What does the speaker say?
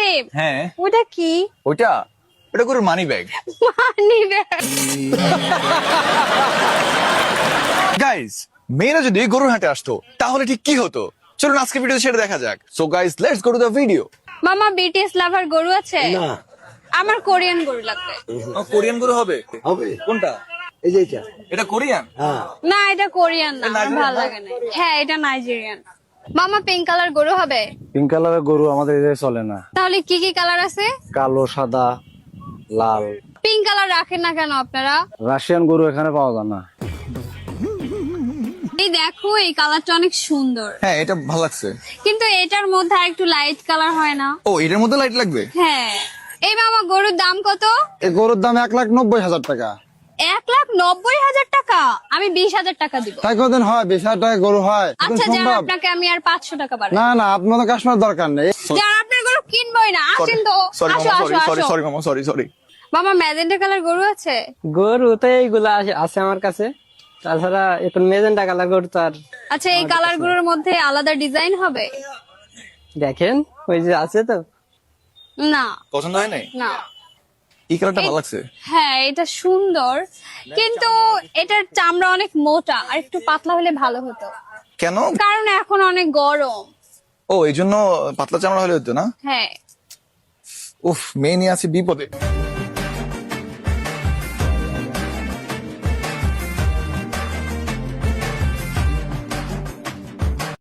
সাকিব, হ্যাঁ ওটা কি? ওটা ওটা গরুর money bag. Money bag? Guys, মেয়েরা যদি গরুর হাটে আসতো তাহলে ঠিক কি হতো? চলুন আজকে ভিডিও সেটা দেখা যাক। So guys, let's go to the video. মামা বিটিএস লাভার গরু আছে? না আমার কোরিয়ান গরু লাগবে। কোরিয়ান গরু হবে? হবে কোনটা? এই যে এটা এটা কোরিয়ান? হ্যাঁ না, এটা কোরিয়ান না, আমার নাইজেরিয়ান ভালো লাগে না। হ্যাঁ, এটা নাইজেরিয়ান। মামা পিঙ্ক কালার গরু হবে? পিঙ্ক কালারের গরু আমাদের এদিকে চলে না। তাহলে কি কি কালার আছে? কালো, সাদা, লাল। পিঙ্ক কালার রাখেন না কেন আপনারা? রাশিয়ান গরু এখানে পাওয়া যায় না। এই দেখো, এই কালারটা অনেক সুন্দর, হ্যাঁ, এটা ভালো লাগছে। কিন্তু এটার মধ্যে আর একটু লাইট কালার হয় না? ও, এটার মধ্যে লাইট লাগবে? হ্যাঁ। এই মামা, গরুর দাম কত? এই গরুর দাম 1,90,000 টাকা। 1,90,000 টাকা? আমি 20,000 টাকা দিব। তাই কদিন হয় 20,000 টাকা গরু হয়? এখন আচ্ছা, যান, সম্ভব? আপনাকে আমি আর 500 টাকা বাড়াই। না না, আপনাদের কাস্টমার দরকার নেই। যান, আপনার গরু কিনবই না, আসেন তো। সরি আসো মামা, আসো সরি আসো। সরি মামা, সরি। মামা, ম্যাজেন্টা কালার গরু আছে? গরু তো এইগুলা আছে আমার কাছে, তাছাড়া এখন মেজেন্টা কালার গরু তো আর আচ্ছা, এই কালার গুলোর মধ্যে আলাদা ডিজাইন হবে? দেখেন ওই যে আছে তো। না পছন্দ হয় নাই? না। এই কালারটা ভালো লাগছে। হ্যাঁ, এটা সুন্দর, কিন্তু এটার চামড়া অনেক মোটা, আর একটু পাতলা হলে ভালো হতো, কেন? কারণ এখন অনেক গরম। ও, এই জন্য পাতলা চামড়া হলে হতো না? হ্যাঁ। উফ, মেয়ে নিয়ে আছি বিপদে।